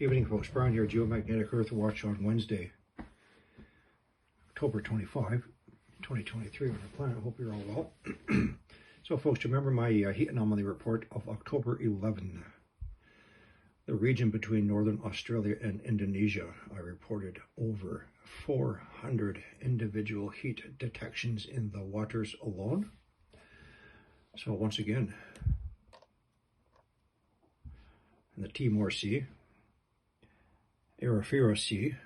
Evening, folks. Brian here, Geomagnetic Earth Watch on Wednesday, October 25, 2023 on the planet. Hope you're all well. So, folks, do you remember my heat anomaly report of October 11? The region between northern Australia and Indonesia, I reported over 400 individual heat detections in the waters alone. So, once again, in the Timor Sea, Arafura Sea,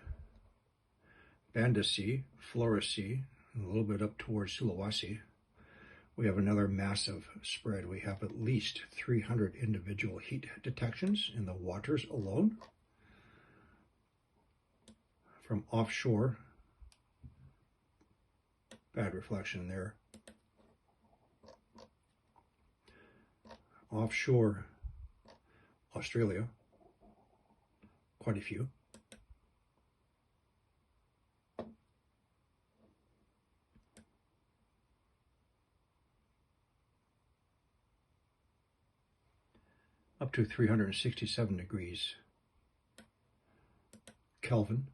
Banda Sea, Flores Sea, and a little bit up towards Sulawesi, we have another massive spread. We have at least 300 individual heat detections in the waters alone. From offshore, bad reflection there, offshore Australia, quite a few. Up to 367 degrees Kelvin.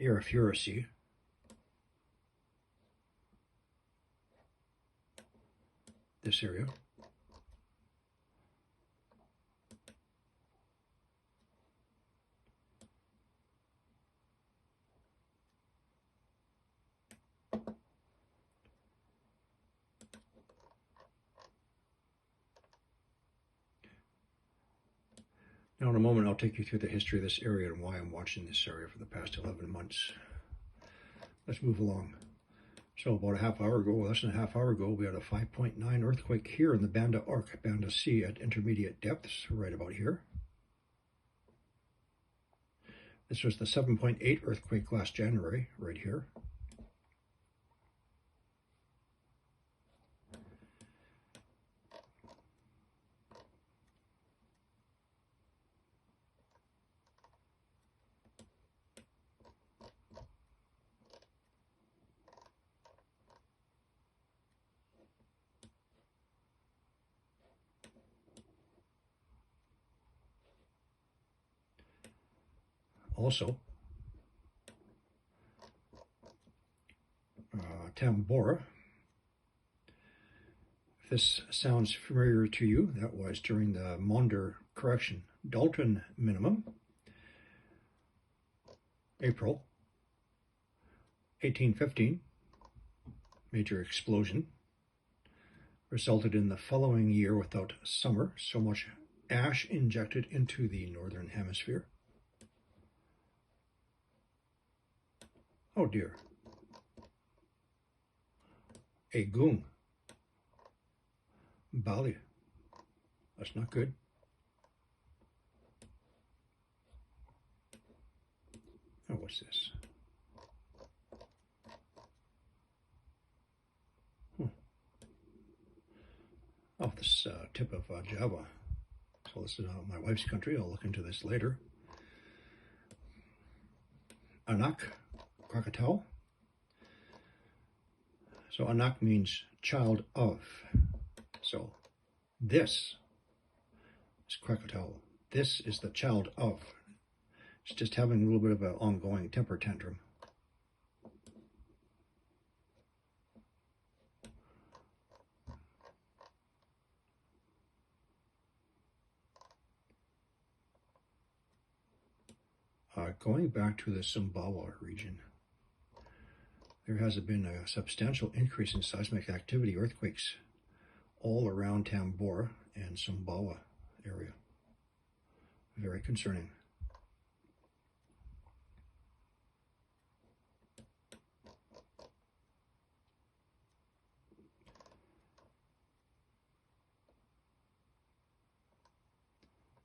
Arafura Sea. This area. Now in a moment I'll take you through the history of this area and why I'm watching this area for the past 11 months. Let's move along. So about a half hour ago, less than a half hour ago, we had a 5.9 earthquake here in the Banda Sea at intermediate depths, right about here. This was the 7.8 earthquake last January, right here. Also, Tambora. If this sounds familiar to you, that was during the Dalton minimum, April 1815, major explosion, resulted in the following year without summer, so much ash injected into the northern hemisphere. Oh dear. Agung. Bali. That's not good. Oh, what's this? Off this tip of Java. So this is my wife's country. I'll look into this later. Anak. Krakatau. So Anak means child of. So this is Krakatau. This is the child of. It's just having a little bit of an ongoing temper tantrum. Going back to the Sumbawa region, there has been a substantial increase in seismic activity, earthquakes, all around Tambora and Sumbawa area. Very concerning.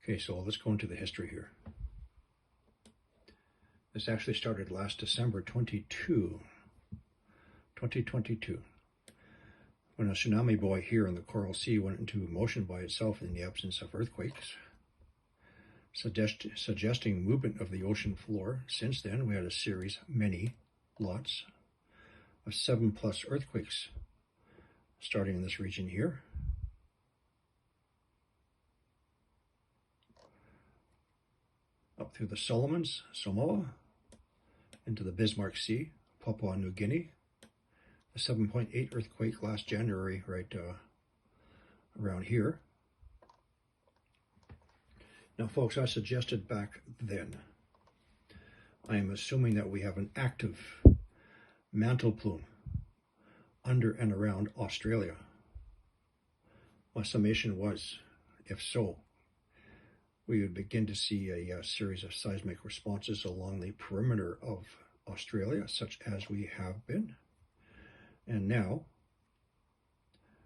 Okay, so let's go into the history here. This actually started last December 2022, when a tsunami buoy here in the Coral Sea went into motion by itself in the absence of earthquakes, suggesting movement of the ocean floor. Since then, we had a series, lots of 7+ earthquakes starting in this region here. Up through the Solomons, Samoa, into the Bismarck Sea, Papua New Guinea. The 7.8 earthquake last January right around here. Now folks, I suggested back then, I am assuming that we have an active mantle plume under and around Australia. My summation was, if so, we would begin to see a series of seismic responses along the perimeter of Australia, such as we have been. And now,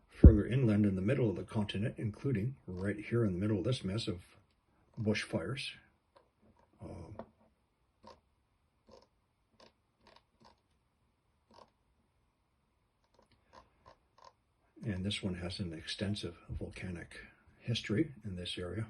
further inland in the middle of the continent, including right here in the middle of this mess of bushfires. And this one has an extensive volcanic history in this area.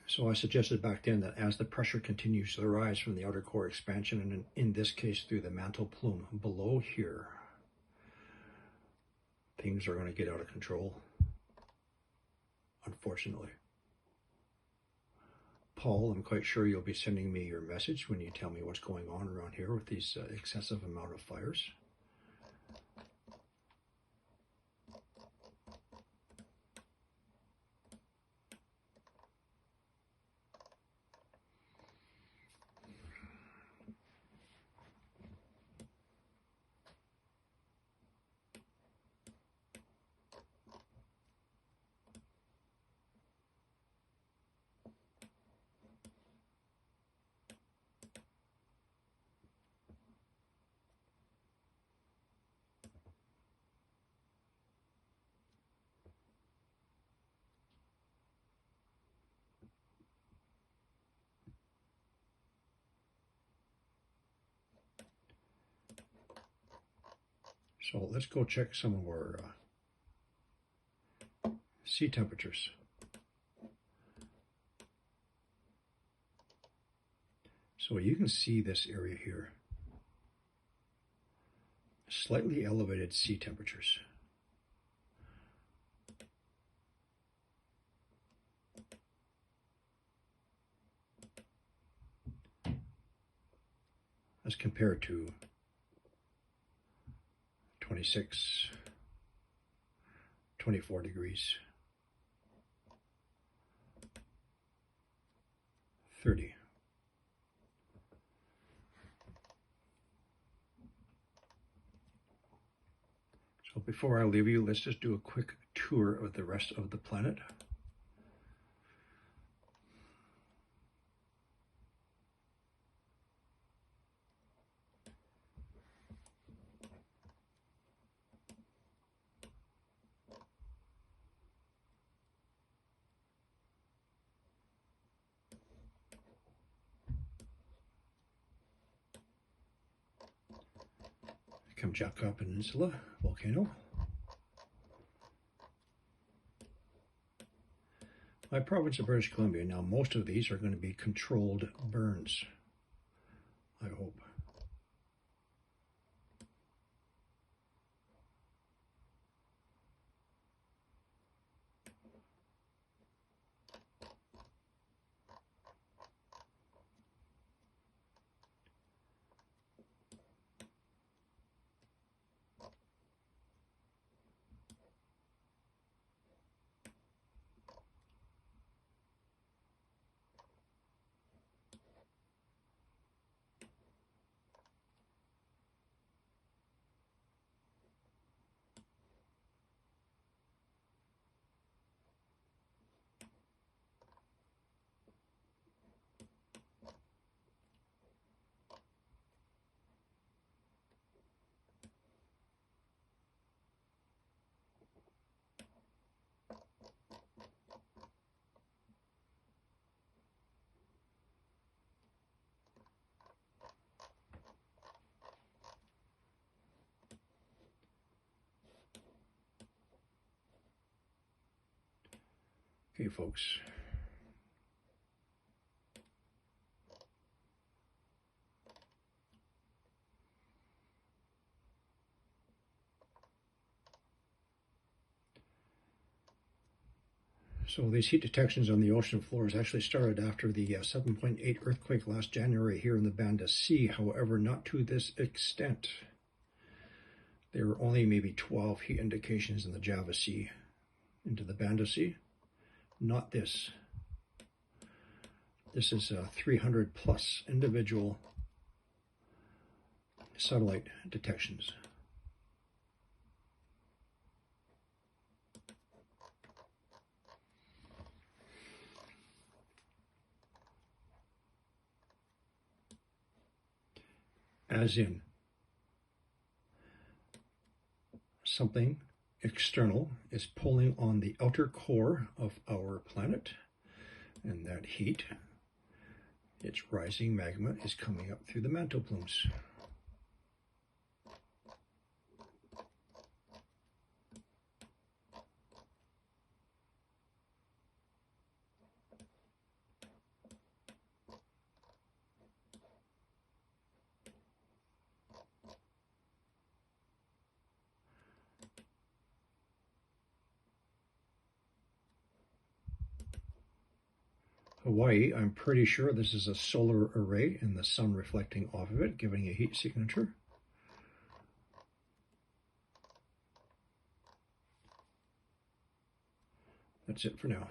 So I suggested back then that as the pressure continues to rise from the outer core expansion, and in this case through the mantle plume below here, things are going to get out of control, unfortunately. Paul, I'm quite sure you'll be sending me your message when you tell me what's going on around here with these excessive amount of fires. So let's go check some of our sea temperatures. So you can see this area here, slightly elevated sea temperatures. As compared to 26, 24 degrees, 30. So before I leave you, let's just do a quick tour of the rest of the planet. Kamchatka Peninsula volcano. My province of British Columbia. Now, most of these are going to be controlled burns, I hope. Okay, folks. So these heat detections on the ocean floors actually started after the 7.8 earthquake last January here in the Banda Sea. However, not to this extent. There were only maybe 12 heat indications in the Java Sea. Into the Banda Sea, not this. This is 300 plus individual satellite detections. As in, something external is pulling on the outer core of our planet, and that heat, its rising magma, is coming up through the mantle plumes. Hawaii, I'm pretty sure this is a solar array and the sun reflecting off of it, giving a heat signature. That's it for now.